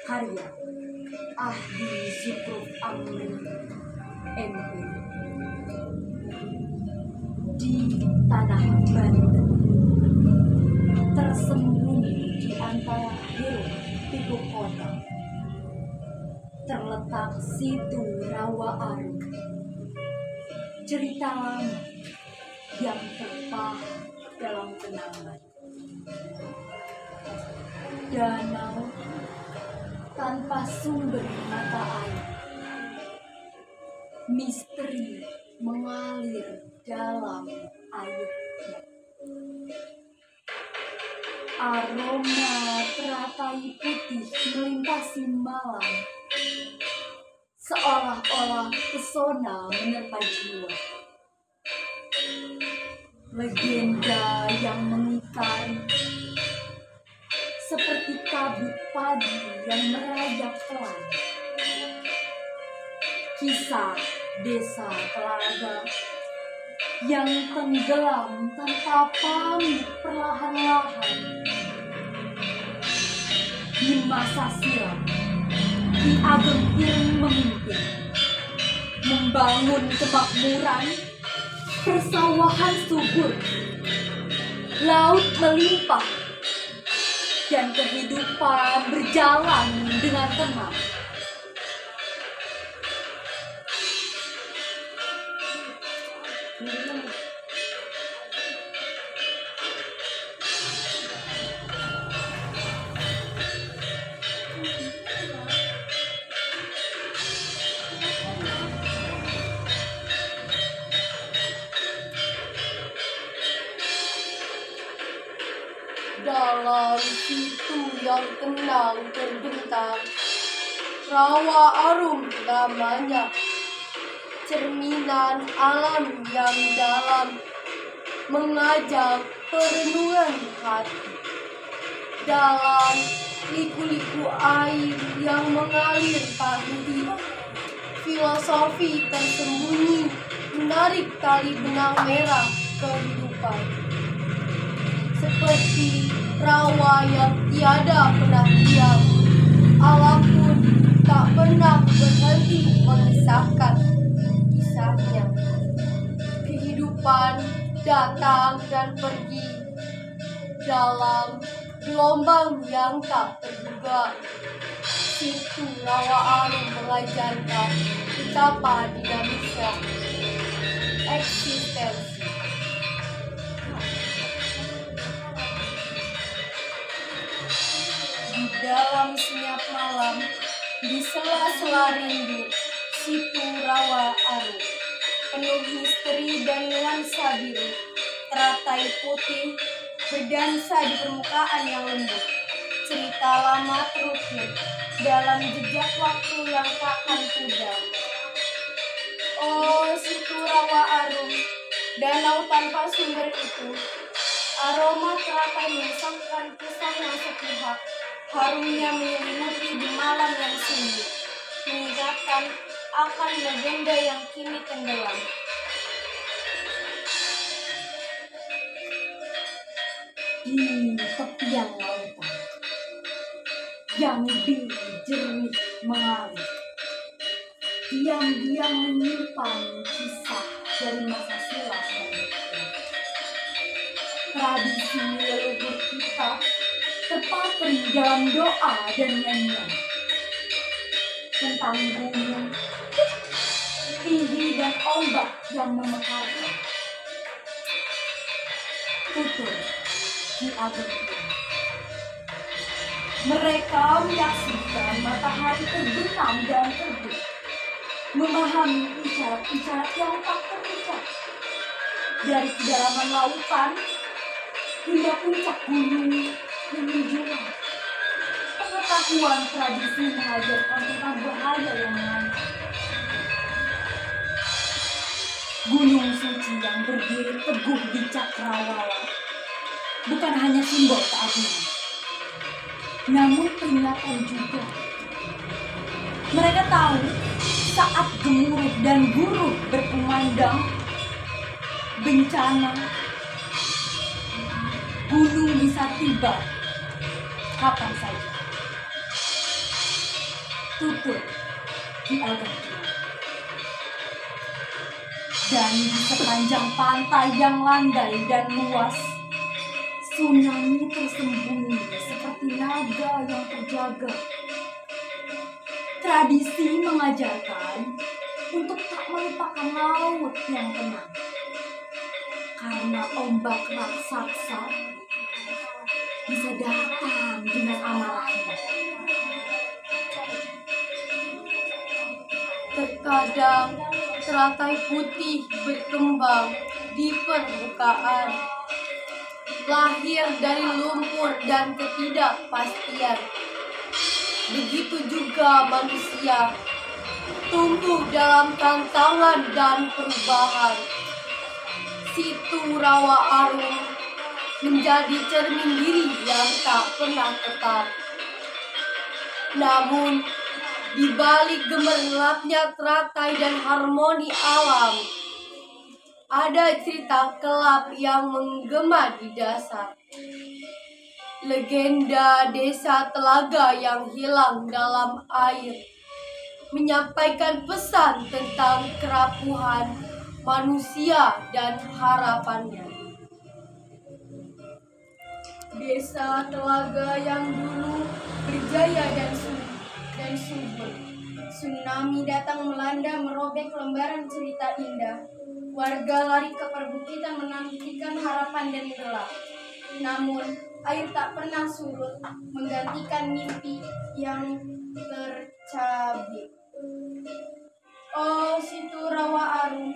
Karya Ahdi Zukruf Amri MP. Di tanah Banten, tersembunyi di antara hiruk pikuk kota, terletak situ Rawa Arum, cerita lama yang terpahat dalam kenangan. Danau tanpa sumber mata air, misteri mengalir dalam airnya. Aroma teratai putih melintasi malam, seolah-olah pesona menerpa jiwa. Legenda yang mengikari, seperti kabut pagi yang merayap pelan. Kisah desa telaga yang tenggelam tanpa pamit perlahan-lahan. Di masa silam, Ki Ageng Ireng memimpin, membangun kemakmuran, persawahan subur, laut melimpah, dan kehidupan berjalan dengan tenang. Dalam situ yang tenang terbentang, Rawa Arum namanya, cerminan alam yang dalam, mengajak perenungan hati. Dalam liku-liku air yang mengalir tak henti, filosofi tersembunyi menarik tali benang merah kehidupan. Seperti rawa yang tiada pernah diam, alam pun tak pernah berhenti mengisahkan kisahnya. Kehidupan datang dan pergi dalam gelombang yang tak terduga. Situ Rawa Arum mengajarkan betapa dinamisnya eksistensi. Di dalam senyap malam, di sela-sela rindu, situ Rawa Arum penuh misteri dan nuansa biru. Teratai putih berdansa di permukaan yang lembut. Cerita lama terukir dalam jejak waktu yang takkan pudar. Oh, situ Rawa Arum, danau tanpa sumber itu. Aroma teratai mengisahkan kisah yang sepihak. Harumnya menyelimuti di malam yang sunyi, mengingatkan akan legenda yang kini tenggelam. Di tepian lautan yang biru jernih mengalir, diam-diam menyimpan kisah dari masa silam dan depan. Tradisi leluhur kita terpatri dalam doa dan nyanyian tentang gunung tinggi dan ombak yang memekarkan. Tutur Ki Ageng Ireng. Mereka menyaksikan matahari terbenam dan terbit, memahami isyarat-isyarat yang tak terucap, dari kedalaman lautan hingga puncak gunung menunjukkan. Pengetahuan tradisi mengajarkan tentang bahaya yang mengancam. Gunung suci yang berdiri teguh di cakrawala bukan hanya simbol keagungan, namun peringatan juga. Mereka tahu saat gemuruh dan guruh berkumandang, bencana gunung bisa tiba kapan saja. tutur Ki Ageng Tiang. Dan di sepanjang pantai yang landai dan luas, tsunami tersembunyi seperti naga yang terjaga. Tradisi mengajarkan untuk tak melupakan laut yang tenang, karena ombak raksasa bisa datang dengan amarahnya. Terkadang teratai putih berkembang di permukaan, lahir dari lumpur dan ketidakpastian. Begitu juga manusia, tumbuh dalam tantangan dan perubahan. Situ Rawa Arum menjadi cermin diri yang tak pernah tetap. Namun, di balik gemerlapnya teratai dan harmoni alam, ada cerita kelap yang menggema di dasar. Legenda desa telaga yang hilang dalam air menyampaikan pesan tentang kerapuhan manusia dan harapannya. Desa telaga yang dulu berjaya dan subur. Tsunami datang melanda merobek lembaran cerita indah. Warga lari ke perbukitan menantikan harapan dan gelap. Namun, air tak pernah surut, menggantikan mimpi yang tercabik. Oh, Situ Rawa Arum,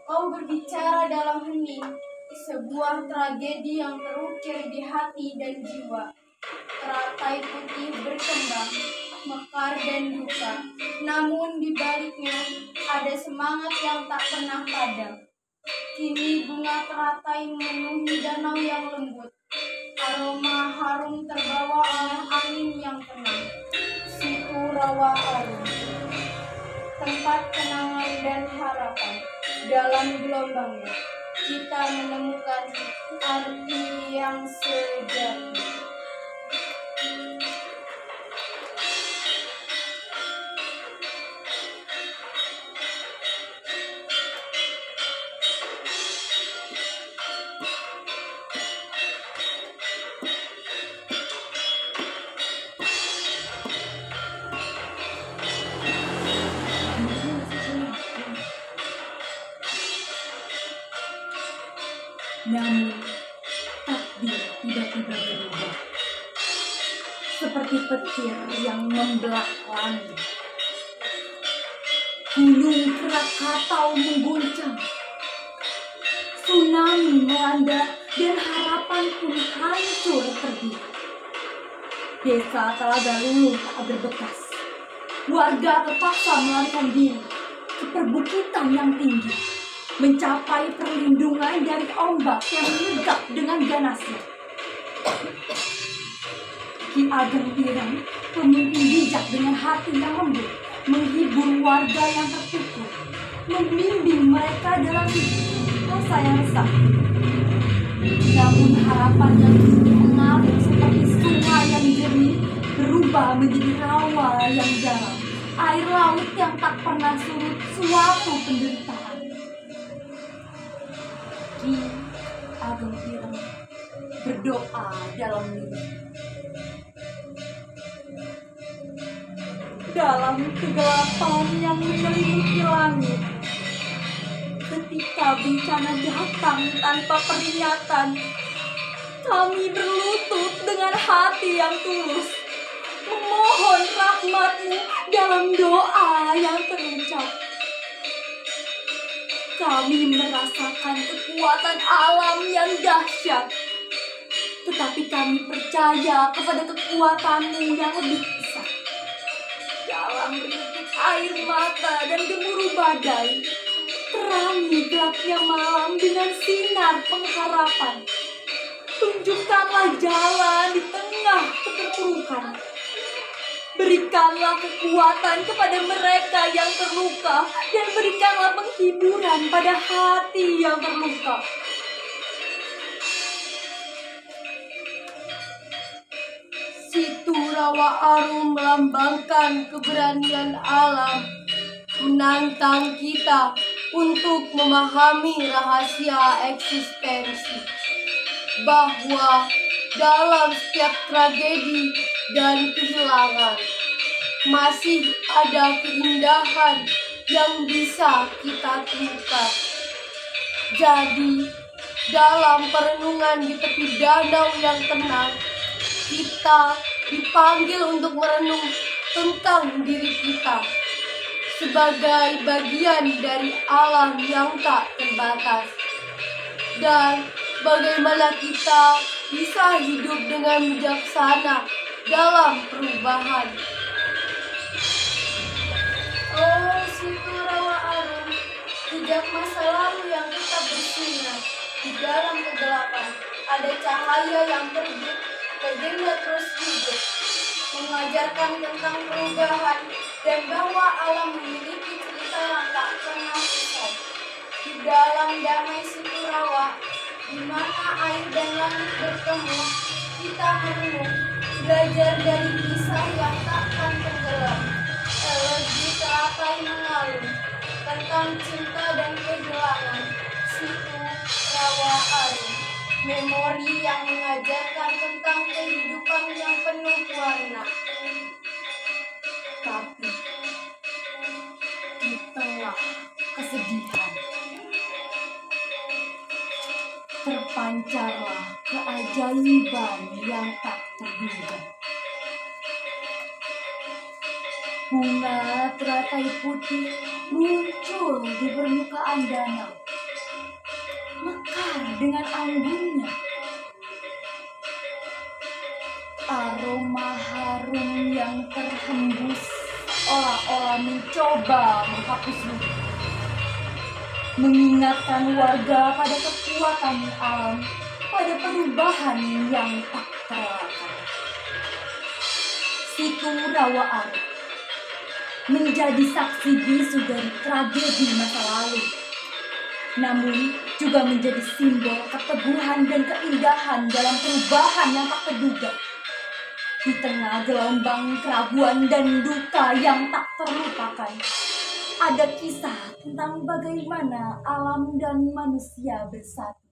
kau berbicara dalam hening, sebuah tragedi yang terukir di hati dan jiwa. Teratai putih berkembang, mekar dan duka. Namun di baliknya ada semangat yang tak pernah padam. Kini bunga teratai memenuhi danau yang lembut. Aroma harum terbawa oleh angin yang tenang. Situ Rawa Arum, tempat kenangan dan harapan. Dalam gelombangnya kita menemukan arti yang sejati. Namun, takdir tiba-tiba berubah. Seperti petir yang membelah langit. Gunung Krakatau mengguncang. Tsunami melanda dan harapan pun hancur terdiri. Desa Telaga Luluh tak berbekas. Warga terpaksa melarikan diri ke perbukitan yang tinggi, mencapai perlindungan dari ombak yang menegak dengan ganasnya. Ki Ageng Tiang, pemimpin bijak dengan hati yang lembut, menghibur warga yang terpukul, membimbing mereka dalam rasa yang resah. Namun harapan yang mengalir seperti sungai yang jernih berubah menjadi rawa yang dalam, air laut yang tak pernah surut, suatu penderitaan. Ki Ageng Tiang berdoa dalam mimpi. Dalam kegelapan yang menyelimuti langit, ketika bencana datang tanpa peringatan, kami berlutut dengan hati yang tulus, memohon rahmat-Mu dalam doa yang terucap. Kami merasakan kekuatan alam yang dahsyat, tetapi kami percaya kepada kekuatan-Mu yang lebih besar. Dalam rintik air mata dan gemuruh badai, terangi gelapnya malam dengan sinar pengharapan. Tunjukkanlah jalan di tengah keterpurukan. Berikanlah kekuatan kepada mereka yang terluka, dan berikanlah penghiburan pada hati yang terluka. Situ rawa arum melambangkan keberanian alam, menantang kita untuk memahami rahasia eksistensi, bahwa dalam setiap tragedi dan kehilangan masih ada keindahan yang bisa kita temukan. Jadi, dalam perenungan di tepi danau yang tenang, kita dipanggil untuk merenung tentang diri kita sebagai bagian dari alam yang tak terbatas, dan bagaimana kita bisa hidup dengan bijaksana dalam perubahan. Oh, situ rawa arum, jejak masa lalu yang tetap bersinar di dalam kegelapan. Ada cahaya yang terbit, legenda terus hidup, mengajarkan tentang perubahan dan bahwa alam memiliki cerita yang tak pernah usai. Di dalam damai situ rawa, di mana air dan langit bertemu, kita merenung, belajar dari kisah yang takkan tenggelam. Elegi teratai mengalun tentang cinta dan kehilangan, situ rawa arum. Memori yang mengajarkan tentang kehidupan yang penuh warna. Tapi di tengah kesedihan terpancarlah keajaiban yang tak terduga. Bunga teratai putih muncul di permukaan danau, mekar dengan anggunnya. Aroma harum yang terhembus olah-olah mencoba menghapus luka, mengingatkan warga pada kekuatan alam, pada perubahan yang tak terelakkan. Situ rawa arum menjadi saksi bisu dari tragedi masa lalu, namun juga menjadi simbol keteguhan dan keindahan dalam perubahan yang tak terduga. Di tengah gelombang keraguan dan duka yang tak terlupakan, ada kisah tentang bagaimana alam dan manusia bersatu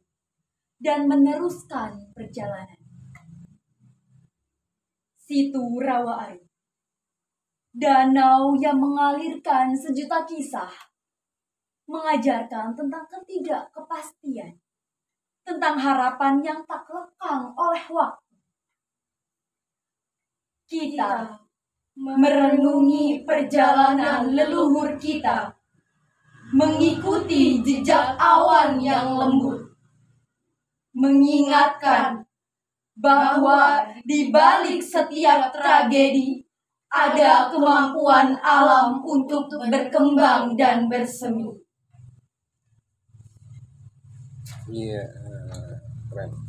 dan meneruskan perjalanan. Situ rawa arum, danau yang mengalirkan sejuta kisah, mengajarkan tentang ketidakkepastian, tentang harapan yang tak lekang oleh waktu. Kita merenungi perjalanan leluhur kita, mengikuti jejak awan yang lembut, mengingatkan bahwa di balik setiap tragedi ada kemampuan alam untuk berkembang dan bersemi. Iya, keren.